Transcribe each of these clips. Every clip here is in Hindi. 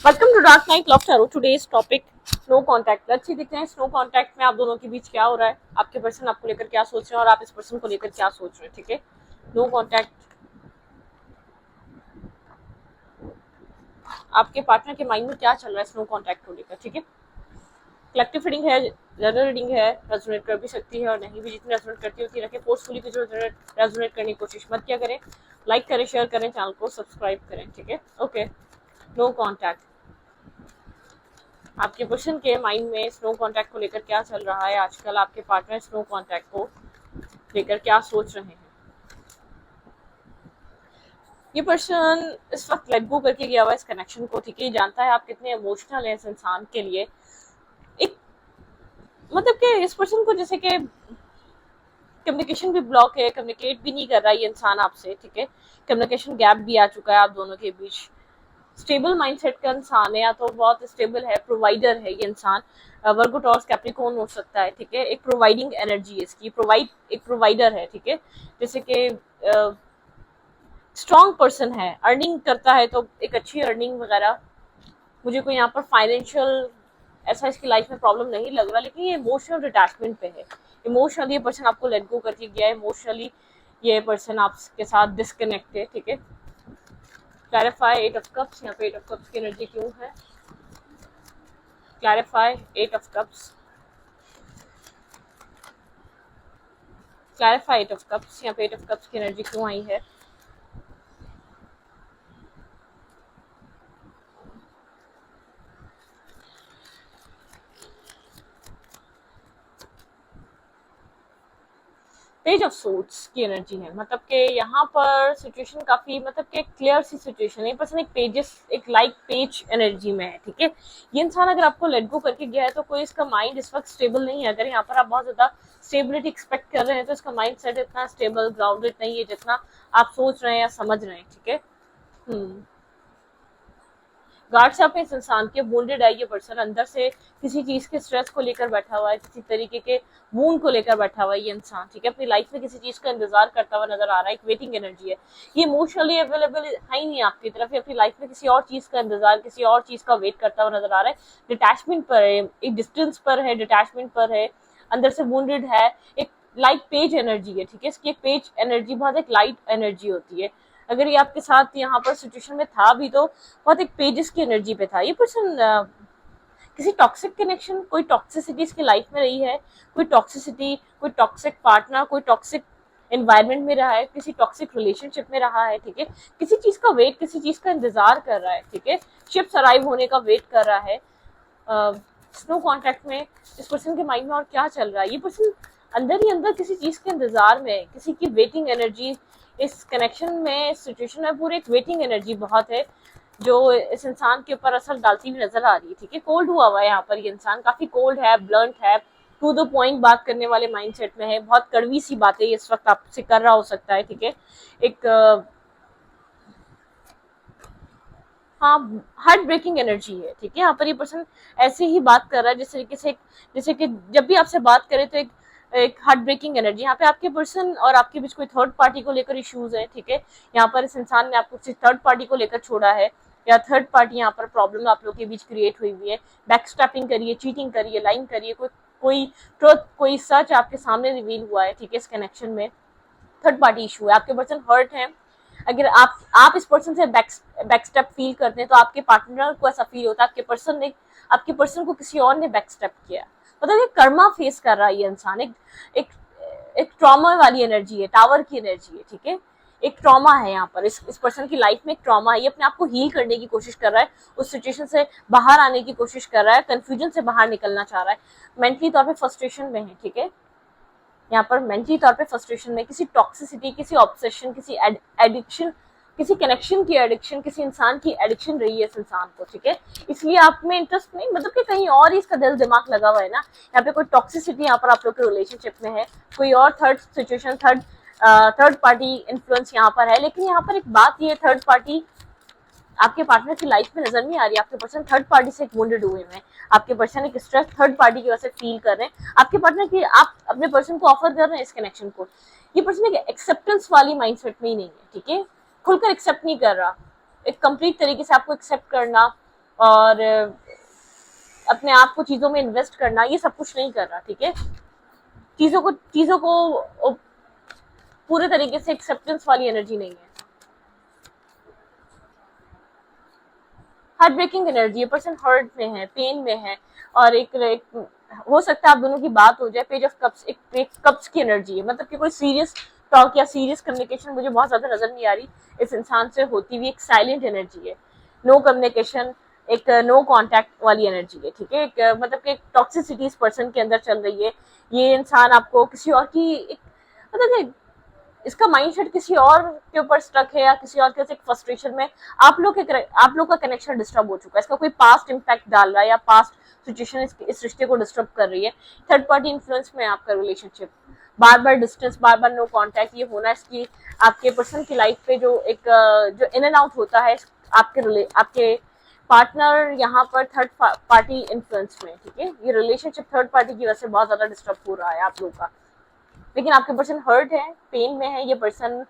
Welcome to dark night love tarot. Today's topic no contact. अच्छी दिखते हैं स्नो कांटेक्ट में आप दोनों के बीच क्या हो रहा है, आपके पर्सन आपको लेकर क्या सोच रहे हैं और आप इस पर्सन को लेकर क्या सोच रहे हैं। ठीक है, नो कांटेक्ट। आपके पार्टनर के माइंड में क्या चल रहा है स्नो कांटेक्ट को लेकर। ठीक है, कलेक्टिव रीडिंग है, जनरल रीडिंग है, रेजोनेट कर भी सकती है और नहीं भी। जितनी रेजोनेट करती है उतनी रखें। फोर्सफुली की जो रेजोनेट करने की कोशिश मत किया करें। लाइक करें, शेयर करें, चैनल को सब्सक्राइब करें। ठीक है, ओके। No contact. आपके पर्सन के माइंड में स्नो कांटेक्ट को लेकर क्या चल रहा है आजकल, आपके पार्टनर स्नो कांटेक्ट को लेकर क्या सोच रहे हैं। ये पर्सन इस वक्त लेट गो करके गया हुआ इस कनेक्शन को। ठीक है, जानता है आप कितने इमोशनल हैं इस इंसान के लिए। एक मतलब कि इस पर्सन को जैसे कि कम्युनिकेशन भी ब्लॉक है, कम्युनिकेट भी नहीं कर रहा ये इंसान आपसे। ठीक है, कम्युनिकेशन गैप भी आ चुका है आप दोनों के बीच। स्टेबल माइंडसेट का इंसान है, या तो बहुत स्टेबल है, प्रोवाइडर है ये इंसान। वर्गो टॉर्स कैप्रिकॉर्न हो सकता है। ठीक है, एक प्रोवाइडिंग एनर्जी है इसकी, एक प्रोवाइडर है। ठीक है, जैसे कि स्ट्रॉन्ग पर्सन है, अर्निंग करता है तो एक अच्छी अर्निंग वगैरह। मुझे कोई यहाँ पर फाइनेंशियल ऐसा इसकी लाइफ में प्रॉब्लम नहीं लग रहा, लेकिन ये इमोशनल डिटैचमेंट पे है। इमोशनली ये पर्सन आपको लेट गो करके गया है, इमोशनली ये पर्सन आपके साथ डिस्कनेक्ट है। ठीक है, क्लैरिफाई 8 ऑफ कप्स। यहाँ पे 8 ऑफ कप्स की एनर्जी क्यों है? Clarify 8 of cups. Clarify 8 of cups. यहाँ पे 8 ऑफ कप्स की एनर्जी क्यों आई है? पेज ऑफ सोर्ड्स की एनर्जी है, मतलब कि यहाँ पर सिचुएशन काफी मतलब कि क्लियर सी सिचुएशन है। पर्सन एक पेजेस, एक लाइक पेज एनर्जी में है। ठीक है, ये इंसान अगर आपको लेट गो करके गया है तो कोई इसका माइंड इस वक्त स्टेबल नहीं है। अगर यहाँ पर आप बहुत ज्यादा स्टेबिलिटी एक्सपेक्ट कर रहे हैं तो इसका माइंड सेट इतना स्टेबल ग्राउंडेड नहीं है जितना आप सोच रहे हैं या समझ रहे हैं। ठीक है, गार्ड से अपने इस इंसान के वुंडेड है ये पर्सन, अंदर से किसी चीज के स्ट्रेस को लेकर बैठा हुआ है, किसी तरीके के वूंड को लेकर बैठा हुआ है ये इंसान। ठीक है, अपनी लाइफ में किसी चीज का इंतजार करता हुआ नजर आ रहा है, एक वेटिंग एनर्जी है। ये इमोशनली अवेलेबल है ही नहीं आपकी तरफ, ये अपनी लाइफ में किसी और चीज का इंतजार, किसी और चीज का वेट करता हुआ नजर आ रहा है। डिटैचमेंट पर है, एक डिस्टेंस पर है, डिटैचमेंट पर है, अंदर से वुंडेड है। एक लाइट पेज एनर्जी है। ठीक है, इसकी एक पेज एनर्जी बहुत एक लाइट एनर्जी होती है। अगर ये आपके साथ यहाँ पर सिचुएशन में था भी तो बहुत एक पेजेस की एनर्जी पे था ये पर्सन। किसी टॉक्सिक कनेक्शन, कोई टॉक्सिसिटी इसकी लाइफ में रही है, कोई टॉक्सिसिटी, कोई टॉक्सिक पार्टनर, कोई टॉक्सिक एनवायरनमेंट में रहा है, किसी टॉक्सिक रिलेशनशिप में रहा है। ठीक है, किसी चीज का वेट, किसी चीज का इंतजार कर रहा है। ठीक है, शिप्स अराइव होने का वेट कर रहा है। स्नो कॉन्ट्रैक्ट में इस पर्सन के माइंड में और क्या चल रहा है? ये पर्सन अंदर ही अंदर किसी चीज के इंतजार में, किसी की वेटिंग एनर्जी इस कनेक्शन में, इस सिचुएशन में पूरी एक वेटिंग एनर्जी बहुत है जो इस इंसान के ऊपर असर डालती हुई नजर आ रही है। ठीक है, कोल्ड हुआ है यहाँ पर ये इंसान, काफी कोल्ड है, ब्लंट है, टू द पॉइंट बात करने वाले माइंडसेट में है। बहुत कड़वी सी बातें इस वक्त आपसे कर रहा हो सकता है। ठीक है, एक हाँ, हार्ट ब्रेकिंग एनर्जी है। ठीक है, यहाँ पर ये पर्सन ऐसे ही बात कर रहा है जिस तरीके से, जैसे कि जब भी आपसे बात करे तो एक हार्ट ब्रेकिंग एनर्जी। यहाँ पे आपके पर्सन और आपके बीच कोई थर्ड पार्टी को लेकर इश्यूज है। ठीक है, यहाँ पर इस इंसान ने आपको किसी थर्ड पार्टी को लेकर छोड़ा है, या थर्ड पार्टी यहाँ पर प्रॉब्लम आप लोगों के बीच क्रिएट हुई हुई है। बैकस्टैपिंग करिए, चीटिंग करिए, लाइन करिए, कोई ट्रुथ, कोई सच आपके सामने रिवील हुआ है। ठीक है, इस कनेक्शन में थर्ड पार्टी इशू है, आपके पर्सन हर्ट है। अगर आप इस पर्सन से बैकस्टेप फील करते हैं तो आपके पार्टनर को ऐसा फील होता है आपके पर्सन को किसी और ने बैकस्टेप किया। मतलब ये कर्मा फेस कर रहा है ये इंसान। एक एक ट्रॉमा वाली एनर्जी है, टावर की एनर्जी है। ठीक है, एक ट्रॉमा है यहाँ पर, इस पर्सन की लाइफ में एक ट्रॉमा है। ये अपने आप को हील करने की कोशिश कर रहा है, उस सिचुएशन से बाहर आने की कोशिश कर रहा है, कंफ्यूजन से बाहर निकलना चाह रहा है, मेंटली तौर पे फ्रस्ट्रेशन में है। ठीक है, यहाँ पर मेंटली तौर पे फ्रस्ट्रेशन में, किसी टॉक्सिसिटी, किसी ऑब्सेशन, किसी एडिक्शन, किसी कनेक्शन की एडिक्शन, किसी इंसान की एडिक्शन रही है इस इंसान को। ठीक है, इसलिए आप में इंटरेस्ट नहीं, मतलब कि कहीं और ही इसका दिल दिमाग लगा हुआ है ना। यहाँ पे कोई टॉक्सिसिटी यहाँ पर आप लोग के रिलेशनशिप में है, कोई और third situation, third party influence यहाँ पर है। लेकिन यहाँ पर एक बात ये, थर्ड पार्टी आपके पार्टनर की लाइफ में नजर नहीं आ रही। आपके पर्सन थर्ड पार्टी से वुंडेड हुए हैं, आपके पर्सन एक स्ट्रेस थर्ड पार्टी की वजह से फील कर रहे हैं। आपके पार्टनर की, आप अपने पर्सन को ऑफर कर रहे हैं इस कनेक्शन को, ये पर्सन एक एक्सेप्टेंस वाली माइंडसेट में ही नहीं है। ठीक है, खुलकर एक्सेप्ट नहीं कर रहा, एक कंप्लीट तरीके से आपको एक्सेप्ट करना, और अपने आप को चीजों में इन्वेस्ट करना, ये सब कुछ नहीं कर रहा, ठीक है। चीजों को पूरे तरीके से एक्सेप्टेंस वाली एनर्जी नहीं है। हार्ट ब्रेकिंग एनर्जी, ये पर्सन हर्ट में है, पेन में है, और एक हो सकता है आप दोनों की बात हो जाए। पेज ऑफ कप्स एक कप्स की एनर्जी है, मतलब कि कोई सीरियस टॉक या सीरियस कम्युनिकेशन मुझे बहुत ज्यादा नजर नहीं आ रही इस इंसान से होती हुई। एक साइलेंट एनर्जी है, नो कम्युनिकेशन, एक नो कांटेक्ट वाली एनर्जी है, ठीक है। एक मतलब कि एक टॉक्सिसिटी इस पर्सन के अंदर चल रही है। ये इंसान आपको किसी और की एक मतलब कि इसका माइंडसेट किसी और के ऊपर स्टक है, या किसी और के एक फ्रस्ट्रेशन में आप लोग का कनेक्शन डिस्टर्ब हो चुका है। इसका कोई पास्ट इम्पैक्ट डाल रहा है, या पास्ट सिचुएशन इस रिश्ते को डिस्टर्ब कर रही है। थर्ड पार्टी इन्फ्लुएंस में आपका रिलेशनशिप, बार बार डिस्टेंस, बार बार नो कांटेक्ट, ये होना इसकी आपके पर्सन की लाइफ पे जो एक जो इन एंड आउट होता है आपके पार्टनर यहाँ पर थर्ड पार्टी इन्फ्लुएंस में, ठीक है। ये रिलेशनशिप थर्ड पार्टी की वजह से बहुत ज्यादा डिस्टर्ब हो रहा है आप लोगों का। लेकिन आपके पर्सन हर्ट है, पेन में है। ये पर्सन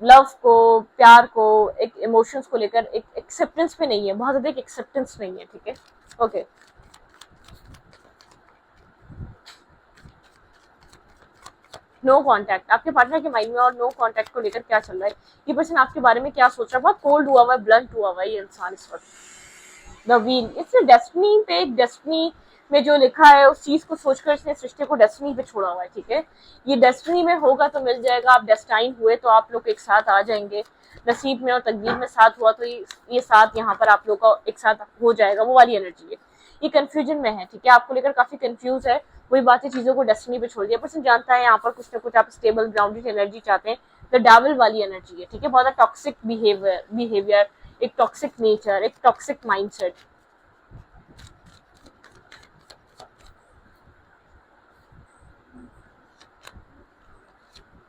लव को, प्यार को, एक इमोशंस को लेकर एक एक्सेप्टेंस पे नहीं है, बहुत ज्यादा एक एक्सेप्टेंस नहीं है, ठीक है। ओके, नो कांटेक्ट, आपके पार्टनर के माइंड में और नो कांटेक्ट को लेकर क्या चल रहा है, ये पर्सन आपके बारे में क्या सोच रहा है। बहुत कोल्ड हुआ हुआ है, ब्लंट हुआ हुआ है ये इंसान इस वक्त। द व्हील, इसने डेस्टिनी पे, एक डेस्टिनी में जो लिखा है उस चीज को सोचकर इसने इस रिश्ते को डेस्टिनी पे छोड़ा हुआ है, ठीक है। ये डेस्टिनी में होगा तो मिल जाएगा, आप डेस्टाइन हुए तो आप लोग एक साथ आ जाएंगे। नसीब में और तकदीर में साथ हुआ तो ये साथ यहाँ पर आप लोग का एक साथ हो जाएगा, वो वाली एनर्जी है। ये कंफ्यूजन में है, ठीक है, आपको लेकर काफी कंफ्यूज है। वही बातें चीजों को डेस्टिनी पे छोड़ दिया। पर्सन जानता है यहाँ पर कुछ ना कुछ आप स्टेबल ग्राउंडेड एनर्जी चाहते हैं। द डेविल वाली एनर्जी है, ठीक है। बहुत टॉक्सिक बिहेवियर, एक टॉक्सिक नेचर, एक टॉक्सिक माइंडसेट।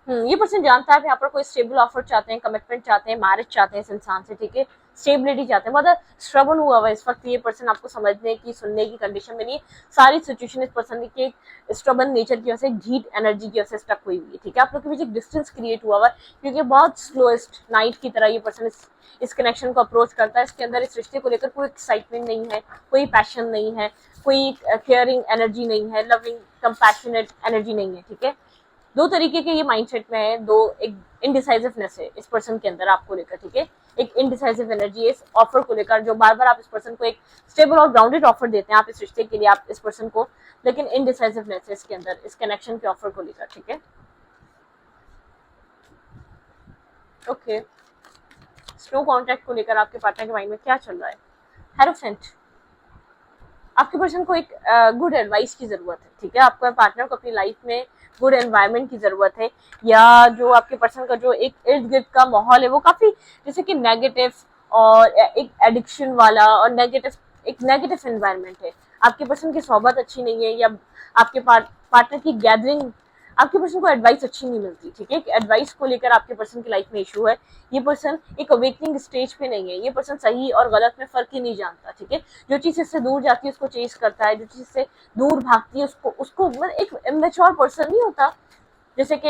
ये पर्सन जानता है यहाँ पर कोई स्टेबल ऑफर चाहते हैं, कमिटमेंट चाहते हैं, मैरिज चाहते हैं इस इंसान से, ठीक है। स्टेबिलिटी चाहते हैं। बहुत स्ट्रगल हुआ हुआ है इस वक्त ये पर्सन, आपको समझने की, सुनने की कंडीशन में नहीं है। सारी सिचुएशन इस पर्सन की स्ट्रबन नेचर की वजह से, हीट एनर्जी की वजह से स्टक हुई हुई है, ठीक है। आप लोग के बीच एक डिस्टेंस क्रिएट हुआ हुआ है, क्योंकि बहुत स्लोएस्ट नाइट की तरह ये पर्सन इस कनेक्शन को अप्रोच करता है। इसके अंदर इस रिश्ते को लेकर कोई एक्साइटमेंट नहीं है, कोई पैशन नहीं है, कोई केयरिंग एनर्जी नहीं है, लविंग कंपैशनेट एनर्जी नहीं है, ठीक है। दो तरीके के ये माइंडसेट में है, दो एक इनडिसाइसिवनेस है इस पर्सन के अंदर आपको लेकर, ठीक है। एक इनडिसाइसिव एनर्जी है इस ऑफर को लेकर, जो बार बार आप इस पर्सन को एक स्टेबल और ग्राउंडेड ऑफर देते हैं आप इस रिश्ते के लिए, आप इस पर्सन को, लेकिन इनडिसाइसिवनेस है इसके अंदर इस कनेक्शन के ऑफर को लेकर, ठीक है। ओके, स्नो कॉन्ट्रैक्ट को लेकर आपके पार्टनर के माइंड में क्या चल रहा है। हेरोसेंट, आपके पर्सन को एक गुड एडवाइस की जरूरत है, ठीक है। आपका पार्टनर को अपनी लाइफ में गुड एनवायरनमेंट की जरूरत है, या जो आपके पर्सन का जो एक इर्द गिर्द का माहौल है वो काफी जैसे कि नेगेटिव और एक एडिक्शन वाला और एक नेगेटिव एनवायरनमेंट है। आपके पर्सन की सोहबत अच्छी नहीं है, या आपके पार्टनर की गैदरिंग, आपके पर्सन को एडवाइस अच्छी नहीं मिलती, ठीक है। एडवाइस को लेकर आपके पर्सन की लाइफ में इशू है। ये पर्सन एक अवेकनिंग स्टेज पे नहीं है। ये पर्सन सही और गलत में फर्क ही नहीं जानता, ठीक है। जो चीज इससे दूर जाती है उसको चेस करता है, जो चीज से दूर भागती है उसको उसको मतलब एक इमेच्योर पर्सन नहीं होता, जैसे कि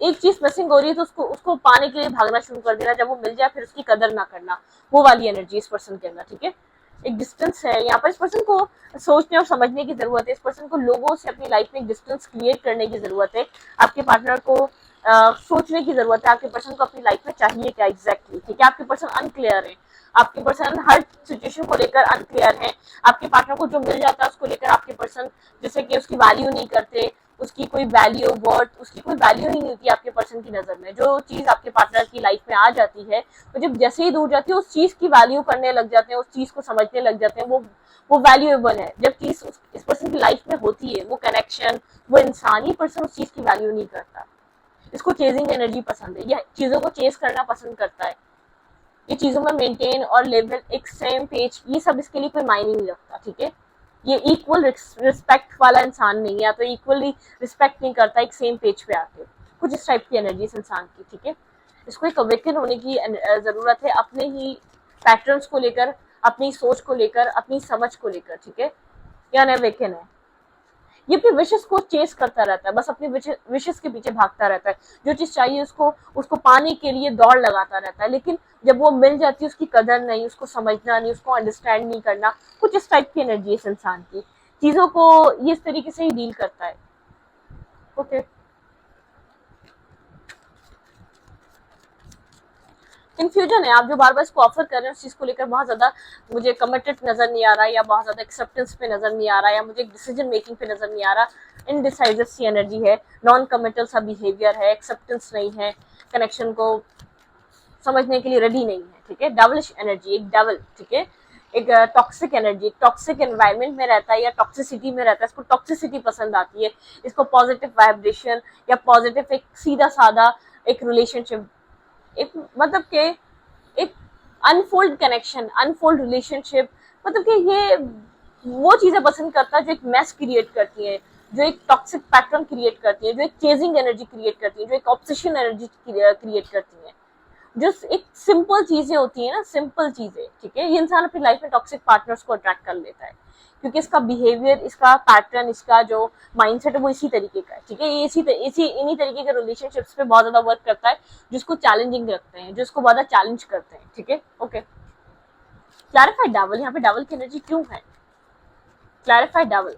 एक चीज मिसिंग हो रही है तो उसको उसको पाने के लिए भागना शुरू कर देना, जब वो मिल जाए फिर उसकी कदर ना करना, वो वाली एनर्जी इस पर्सन के अंदर, ठीक है। एक डिस्टेंस है यहाँ पर। इस पर्सन को सोचने और समझने की जरूरत है। इस पर्सन को लोगों से अपनी लाइफ में एक डिस्टेंस क्रिएट करने की जरूरत है। आपके पार्टनर को सोचने की जरूरत है, आपके पर्सन को अपनी लाइफ में चाहिए क्या एग्जैक्टली, ठीक है। आपके पर्सन अनक्लियर है, आपके पर्सन हर सिचुएशन को लेकर अनक्लियर है। आपके पार्टनर को जो मिल जाता है उसको लेकर आपके पर्सन जैसे कि उसकी वैल्यू नहीं करते, उसकी कोई वैल्यू वर्थ, उसकी कोई वैल्यू नहीं होती आपके पर्सन की नजर में। जो चीज आपके पार्टनर की लाइफ में आ जाती है तो जब जैसे ही दूर जाती है उस चीज की वैल्यू करने लग जाते हैं, उस चीज को समझने लग जाते हैं, वो वैल्यूएबल है। जब चीज इस पर्सन की लाइफ में होती है, वो कनेक्शन, वो इंसान, ही पर्सन उस चीज की वैल्यू नहीं करता। इसको चेजिंग एनर्जी पसंद है, यह चीजों को चेज करना पसंद करता है। ये चीजों में मेंटेन और लेवल एक सेम पेज, ये सब इसके लिए कोई मायने नहीं रखता, ठीक है। ये इक्वल रिस्पेक्ट वाला इंसान नहीं है, या तो इक्वली रिस्पेक्ट नहीं करता एक सेम पेज पे आके, कुछ इस टाइप की एनर्जी इस इंसान की, ठीक है। इसको एक अवेकन होने की जरूरत है, अपने ही पैटर्न्स को लेकर, अपनी सोच को लेकर, अपनी समझ को लेकर, ठीक है। या अवेकन है। ये अपनी विशेस को चेस करता रहता है, बस अपनी विशेस के पीछे भागता रहता है, जो चीज चाहिए उसको उसको पाने के लिए दौड़ लगाता रहता है, लेकिन जब वो मिल जाती है उसकी कदर नहीं, उसको समझना नहीं, उसको अंडरस्टैंड नहीं करना। कुछ इस टाइप की एनर्जी है इस इंसान की, चीजों को ये इस तरीके से ही डील करता है। ओके, कंफ्यूजन है, आप जो बार बार इसको ऑफर कर रहे हैं उस चीज को लेकर बहुत ज्यादा मुझे कमिटेड नजर नहीं आ रहा है, या बहुत ज्यादा एक्सेप्टेंस पे नजर नहीं आ रहा है, या मुझे डिसीजन मेकिंग पे नजर नहीं आ रहा। इनडिसाइडेड सी एनर्जी है, नॉन कमिटल सा बिहेवियर है, एक्सेप्टेंस नहीं है, कनेक्शन को समझने के लिए रेडी नहीं है। ठीक है, डेविलिश एनर्जी, एक डेविल, ठीक है, एक टॉक्सिक एनर्जी, टॉक्सिक एनवायरनमेंट में रहता है या टॉक्सिसिटी में रहता है, इसको टॉक्सिसिटी पसंद आती है, इसको पॉजिटिव वाइब्रेशन या पॉजिटिव एक सीधा साधा एक रिलेशनशिप, एक मतलब के एक अनफोल्ड कनेक्शन, अनफोल्ड रिलेशनशिप, मतलब कि ये वो चीजें पसंद करता है जो एक मैस क्रिएट करती है, जो एक टॉक्सिक पैटर्न क्रिएट करती है, जो एक चेजिंग एनर्जी क्रिएट करती है, जो एक ऑब्सेशन एनर्जी क्रिएट करती है, जो एक सिंपल चीजें होती है ना, सिंपल चीजें। ठीक है, ये इंसान अपनी लाइफ में टॉक्सिक पार्टनर्स को अट्रैक्ट कर लेता है, क्योंकि इसका बिहेवियर, इसका पैटर्न, इसका जो माइंडसेट है वो इसी तरीके का है। ठीक है, ये इसी इन्हीं तरीके के रिलेशनशिप्स पे बहुत ज्यादा वर्क करता है, जिसको चैलेंजिंग रखते हैं, जिसको ज्यादा चैलेंज करते हैं। ठीक है, ओके, क्लैरिफाइड डावल, यहाँ पे डावल की एनर्जी क्यों है? क्लैरिफाइड डावल,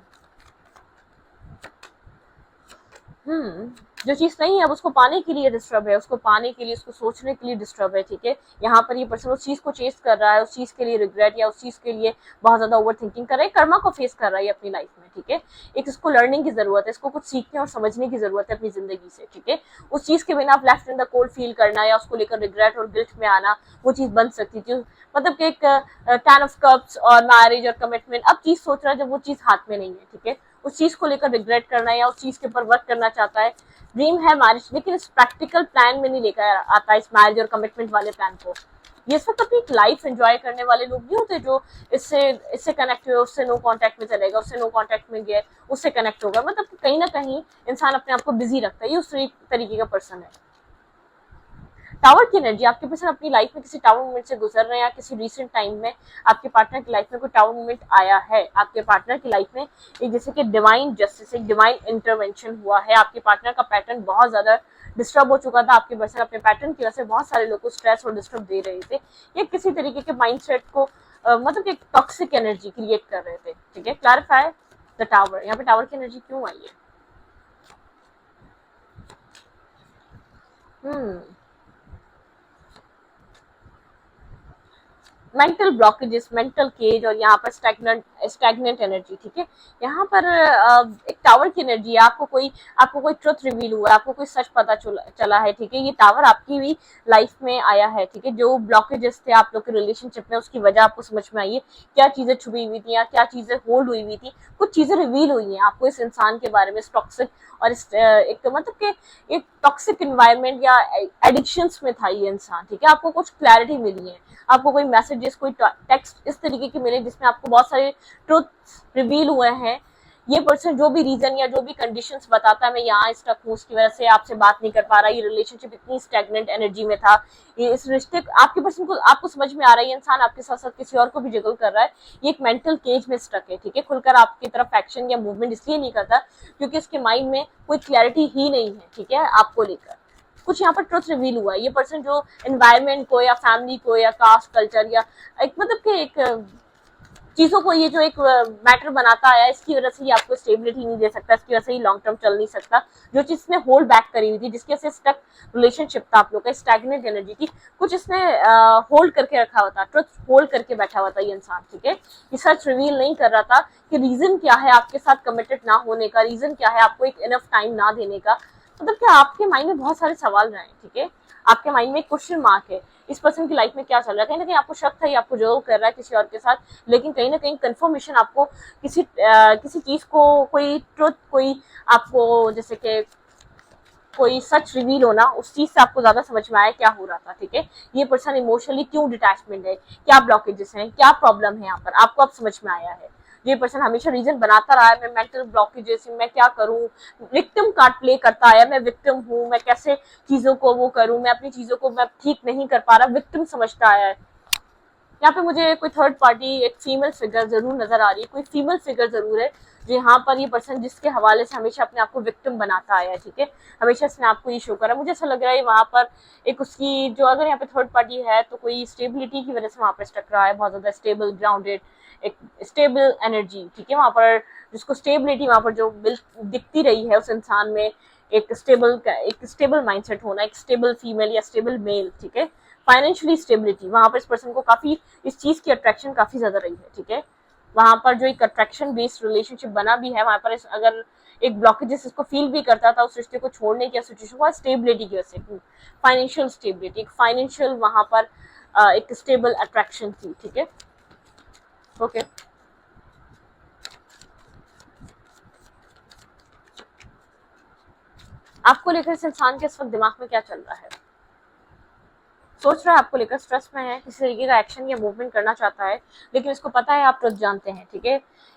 जो चीज नहीं है अब उसको पाने के लिए डिस्टर्ब है, उसको पाने के लिए, उसको सोचने के लिए डिस्टर्ब है। ठीक है, यहाँ पर ये पर्सन उस चीज को चेस कर रहा है, उस चीज के लिए रिग्रेट या उस चीज के लिए बहुत ज्यादा ओवर थिंकिंग कर रहा है, कर्मा को फेस कर रहा है अपनी लाइफ में। ठीक है, एक इसको लर्निंग की जरूरत है, इसको कुछ सीखने और समझने की जरूरत है अपनी जिंदगी से। ठीक है, उस चीज के बिना आप left in the cold feel करना या उसको लेकर रिग्रेट और गिल्ट में आना, वो चीज बन सकती थी। मतलब कि एक 10 ऑफ कप्स और मैरिज और कमिटमेंट, अब चीज सोच रहा है जब वो चीज हाथ में नहीं है। ठीक है, उस चीज को लेकर रिग्रेट करना या उस चीज के ऊपर वर्क करना चाहता है, ड्रीम है मैरिज, लेकिन इस प्रैक्टिकल प्लान में नहीं लेकर आता इस मैरिज और कमिटमेंट वाले प्लान को। ये सब अपनी लाइफ एंजॉय करने वाले लोग नहीं होते जो इससे इससे कनेक्ट हुए, उससे नो कांटेक्ट में चलेगा, उससे नो कांटेक्ट में गया, उससे कनेक्ट होगा, मतलब कहीं ना कहीं इंसान अपने आप को बिजी रखता है, ये उस तरीके का पर्सन है। टावर की एनर्जी, आपके पर्सन अपनी लाइफ में किसी टावर मोमेंट से गुजर रहे हैं, या किसी रिसेंट टाइम में आपके पार्टनर की लाइफ में कोई टावर मोमेंट आया है, आपके पार्टनर की लाइफ में एक जैसे कि डिवाइन जस्टिस, एक डिवाइन इंटरवेंशन हुआ है, आपके पार्टनर का पैटर्न बहुत ज्यादा डिस्टर्ब हो चुका था, आपके पर्सन अपने पैटर्न की वजह से बहुत सारे लोग को स्ट्रेस और डिस्टर्ब दे रहे थे, या किसी तरीके के माइंडसेट को मतलब एक टॉक्सिक एनर्जी क्रिएट कर रहे थे। ठीक है, क्लैरिफाई द टावर, यहाँ पे टावर की एनर्जी क्यों आई है? मेंटल ब्लॉकेजेस, मेंटल केज, और यहाँ पर स्टैग्नेंट एनर्जी। ठीक है, यहाँ पर एक टावर की एनर्जी है, आपको कोई ट्रुथ रिवील हुआ है, आपको कोई सच पता चला है। ठीक है, ये टावर आपकी भी लाइफ में आया है। ठीक है, जो ब्लॉकेजेस थे आप लोग के रिलेशनशिप में, उसकी वजह आपको समझ में आई है, क्या चीजें छुपी हुई थी या क्या चीजें होल्ड हुई हुई थी, कुछ चीजें रिवील हुई हैं आपको इस इंसान के बारे में, इस टॉक्सिक और इस एक मतलब के एक टॉक्सिक इन्वायरमेंट या एडिक्शंस में था ये इंसान। ठीक है, आपको कुछ क्लैरिटी मिली है, आपको कोई मैसेजेस, कोई टेक्स्ट इस तरीके के मिले जिसमें आपको बहुत सारे ट्रुथ रिवील हुए हैं। ये पर्सन जो भी रीजन या जो भी कंडीशंस बताता है, मैं यहाँ स्टक हूँ, उसकी वजह से आपसे बात नहीं कर पा रहा, ये रिलेशनशिप इतनी स्टैग्नेंट एनर्जी में था, ये इस रिश्ते आपके पर्सन को आपको समझ में आ रहा है, ये इंसान आपके साथ साथ किसी और को भी जगल कर रहा है, ये एक मेंटल केज में स्टक है। ठीक है, खुलकर आपकी तरफ एक्शन या मूवमेंट इसलिए नहीं करता क्योंकि इसके माइंड में कोई क्लैरिटी ही नहीं है। ठीक है, आपको लेकर कुछ यहाँ पर ट्रुथ रिवील हुआ है। ये पर्सन जो एनवायरनमेंट को या फैमिली को या कास्ट कल्चर या एक मतलब कि एक चीजों को ये जो एक मैटर बनाता आया, इसकी वजह से ये आपको स्टेबिलिटी नहीं दे सकता, इसकी वजह से ये लॉन्ग टर्म चल नहीं सकता, जो चीज इसने होल्ड बैक करी हुई थी, जिसकी वजह से स्टक रिलेशनशिप था आप लोग का, स्टैग्नेंट एनर्जी थी, कुछ इसने होल्ड करके रखा हुआ था, ट्रुथ होल्ड करके बैठा हुआ था ये इंसान। ठीक है, ये सच रिवील नहीं कर रहा था कि रीजन क्या है आपके साथ कमिटेड ना होने का, रीजन क्या है आपको एक इनफ टाइम ना देने का, मतलब क्या आपके माइंड में बहुत सारे सवाल रहे हैं। ठीक है, आपके माइंड में एक क्वेश्चन मार्क है, इस पर्सन की लाइफ में क्या चल रहा है, कहीं ना कहीं आपको शक था ये आपको जरूर कर रहा है किसी और के साथ, लेकिन कहीं ना कहीं कंफर्मेशन आपको किसी चीज को, कोई ट्रुथ, कोई आपको जैसे कि कोई सच रिवील होना, उस चीज से आपको ज्यादा समझ में आया क्या हो रहा था। ठीक है, ये पर्सन इमोशनली क्यों डिटैचमेंट है, क्या ब्लॉकेजेस हैं, क्या प्रॉब्लम है यहाँ पर, आपको अब समझ में आया है। ये पर्सन हमेशा रीजन बनाता रहा है, मैं मेंटल ब्लॉकेजेस, मैं क्या करूं, विक्टिम कार्ड प्ले करता आया, मैं विक्टिम हूं, मैं कैसे चीजों को वो करूं, मैं अपनी चीजों को मैं ठीक नहीं कर पा रहा, विक्टिम समझता आया है। यहाँ पे मुझे कोई थर्ड पार्टी, एक फीमेल फिगर जरूर नजर आ रही है, कोई फीमेल फिगर जरूर है जो यहाँ पर ये पर्सन जिसके हवाले से हमेशा अपने आप को विक्टिम बनाता आया है, ठीक है, हमेशा इसने आपको ये शो करा। मुझे ऐसा लग रहा है वहां पर एक उसकी जो, अगर यहाँ पे थर्ड पार्टी है तो कोई स्टेबिलिटी की वजह से वहां पर स्टक रहा है, बहुत ज्यादा स्टेबल, ग्राउंडेड, एक स्टेबल एनर्जी, ठीक है, वहां पर जिसको स्टेबिलिटी वहां पर जो दिखती रही है उस इंसान में, एक स्टेबल माइंडसेट होना, एक स्टेबल फीमेल या स्टेबल मेल, ठीक है, फाइनेंशियली स्टेबिलिटी, वहां पर इस पर्सन को काफी इस चीज की अट्रैक्शन काफी ज्यादा रही है, ठीक है। वहां पर जो एक अट्रैक्शन बेस्ड रिलेशनशिप बना भी है, वहां पर अगर एक ब्लॉकेजेस इसको फील भी करता था उस रिश्ते को छोड़ने की सिचुएशन को, स्टेबिलिटी की वजह से, फाइनेंशियल स्टेबिलिटी, एक फाइनेंशियल वहां पर एक स्टेबल अट्रैक्शन थी, ठीक है, ओके। आपको लेकर इस इंसान के इस वक्त दिमाग में क्या चल रहा है? सोच रहा है आपको लेकर, स्ट्रेस में है, किसी तरीके का एक्शन या मूवमेंट करना चाहता है, लेकिन इसको पता है आप ट्रुथ जानते हैं, ठीक है,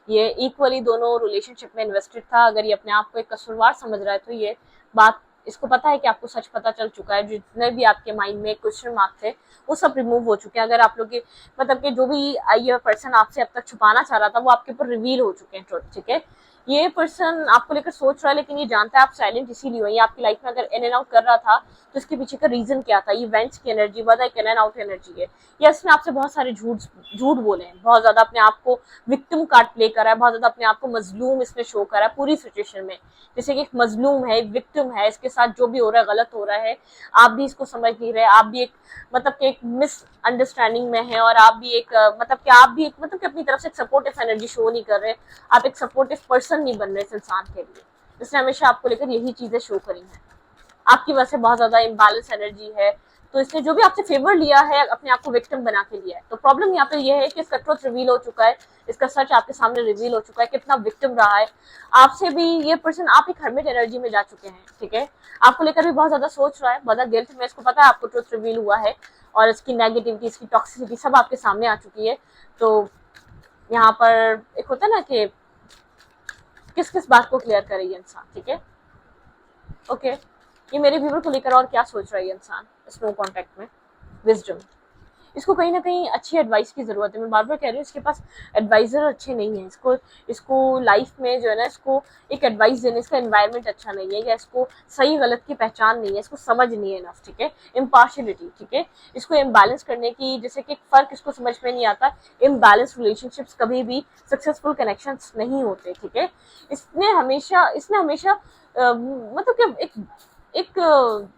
ये इक्वली दोनों रिलेशनशिप में इन्वेस्टेड था। अगर ये अपने आप को एक कसूरवार समझ रहा है तो ये बात, इसको पता है कि आपको सच पता चल चुका है, जितने भी आपके माइंड में क्वेश्चन मार्क थे वो सब रिमूव हो चुके हैं। अगर आप लोग के मतलब कि जो भी ये पर्सन आपसे अब तक छुपाना चाह रहा था वो आपके ऊपर रिवील हो चुके हैं ट्रुथ, ठीक है। ये पर्सन आपको लेकर सोच रहा है, लेकिन ये जानता है आप साइलेंट इसीलिए हुए। ये आपकी लाइफ में अगर इन एंड आउट कर रहा था तो इसके पीछे का रीजन क्या था? ये इवेंट्स की एनर्जी, वह एक इन एंड आउट एनर्जी है, या इसने आपसे बहुत सारे झूठ बोले हैं, बहुत ज्यादा अपने आप को विक्टिम कार्ड प्ले करा है, बहुत ज्यादा अपने आप को मजलूम इसने शो करा है पूरी सिचुएशन में, जैसे कि एक मजलूम है, एक विक्टिम है, इसके साथ जो भी हो रहा है गलत हो रहा है, आप भी इसको समझ नहीं रहे, आप भी एक मतलब कि एक मिस अंडरस्टैंडिंग में है, और आप भी एक मतलब कि आप भी एक मतलब कि अपनी तरफ से एक सपोर्टिव एनर्जी शो नहीं कर रहे, आप एक सपोर्टिव पर्सन नहीं बन रहे इस इंसान के लिए। इसने हमेशा आपको लेकर यही चीजें शो करी हैं, आपकी वजह से बहुत ज्यादा इम्बैलेंस एनर्जी है, तो इसने जो भी आपसे फेवर लिया है अपने आप को विक्टिम बना के लिया है। तो प्रॉब्लम यहाँ पे ये है कि इसका ट्रुथ रिवील हो चुका है, इसका सच आपके सामने रिवील हो चुका है, कितना विक्टिम रहा है आपसे भी ये पर्सन। आप एक हर्मिट एनर्जी में जा चुके हैं, ठीक है, आपको लेकर भी बहुत ज्यादा सोच रहा है, बहुत ज्यादा गिल्ट में, इसको पता है आपको ट्रुथ रिवील हुआ है और इसकी नेगेटिविटी, इसकी टॉक्सिसिटी सब आपके सामने आ चुकी है। तो यहाँ पर एक होता है ना कि किस किस बात को क्लियर करे ये इंसान, ठीक है, ओके। ये मेरे व्यूवर को लेकर और क्या सोच रहा है ये इंसान इस नो कॉन्टेक्ट में? विजडम, इसको कहीं ना कहीं अच्छी एडवाइस की जरूरत है। मैं बार बार कह रही हूँ इसके पास एडवाइजर अच्छे नहीं है, इसको लाइफ में जो है ना, इसको एक एडवाइस देने, इसका एनवायरनमेंट अच्छा नहीं है, या इसको सही गलत की पहचान नहीं है, इसको समझ नहीं है इनफ, ठीक है, इम्पार्शियलिटी, ठीक है, इसको इम्बैलेंस करने की, जैसे कि फर्क इसको समझ में नहीं आता। इम्बैलेंस रिलेशनशिप्स कभी भी सक्सेसफुल कनेक्शंस नहीं होते, ठीक है। इसने हमेशा मतलब कि एक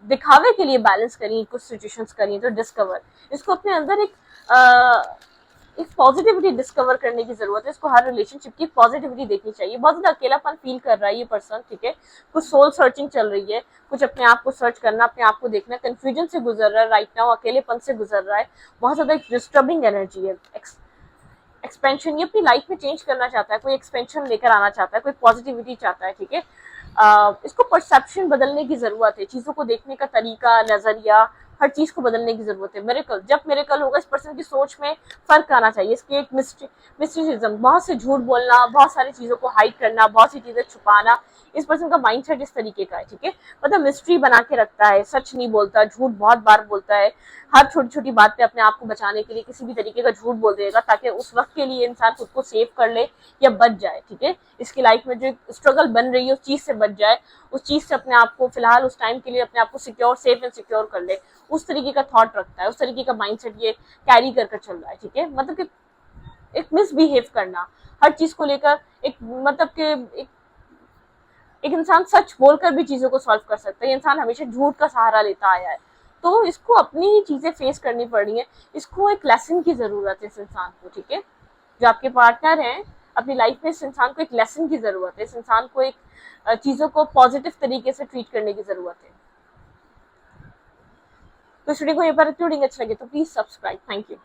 दिखावे के लिए बैलेंस करी कुछ सिचुएशंस करी, तो डिस्कवर, इसको अपने अंदर एक पॉजिटिविटी डिस्कवर करने की जरूरत है। इसको हर रिलेशनशिप की पॉजिटिविटी देखनी चाहिए। बहुत ज्यादा अकेलापन फील कर रहा है ये पर्सन, ठीक है, कुछ सोल सर्चिंग चल रही है, कुछ अपने आप को सर्च करना, अपने आप को देखना, कंफ्यूजन से गुजर रहा है राइट नाउ, अकेलेपन से गुजर रहा है, बहुत ज्यादा एक डिस्टर्बिंग एनर्जी है। एक्सपेंशन, ये अपनी लाइफ में चेंज करना चाहता है, कोई एक्सपेंशन लेकर आना चाहता है, कोई पॉजिटिविटी चाहता है, ठीक है। इसको परसेप्शन बदलने की जरूरत है, चीजों को देखने का तरीका, नजरिया, हर चीज को बदलने की जरूरत है। मिरेकल, जब मिरेकल होगा इस पर्सन की सोच में फर्क आना चाहिए। इसकी एक मिस्ट्रिज्म, बहुत से झूठ बोलना, बहुत सारी चीजों को हाइड करना, बहुत सी चीजें छुपाना, इस पर्सन का माइंडसेट इस तरीके का है, ठीक है, मतलब मिस्ट्री बना के रखता है, सच नहीं बोलता, झूठ बहुत बार बोलता है, हर छोटी छोटी बात पे अपने आप को बचाने के लिए किसी भी तरीके का झूठ बोल देगा, ताकि उस वक्त के लिए इंसान खुद को सेव कर ले या बच जाए, ठीक है, इसकी लाइफ में जो स्ट्रगल बन रही है उस चीज से बच जाए, उस चीज से अपने आप को फिलहाल उस टाइम के लिए अपने आप को सिक्योर, सेफ एंड सिक्योर कर ले, उस तरीके का थॉट रखता है, उस तरीके का माइंडसेट ये कैरी कर चल रहा है, ठीक है। मतलब कि एक मिसबिहेव करना हर चीज को लेकर, एक मतलब कि एक इंसान सच बोलकर भी चीजों को सॉल्व कर सकता है, ये इंसान हमेशा झूठ का सहारा लेता आया है, तो इसको अपनी ही चीजें फेस करनी पड़ रही है। इसको एक लेसन की जरूरत है इस इंसान को, ठीक है, जो आपके पार्टनर हैं अपनी लाइफ में, इस इंसान को एक लेसन की जरूरत है, इस इंसान को एक चीजों को पॉजिटिव तरीके से ट्रीट करने की जरूरत है। तो इस वीडियो को ये पर अच्छी लगे तो प्लीज सब्सक्राइब। Thank you.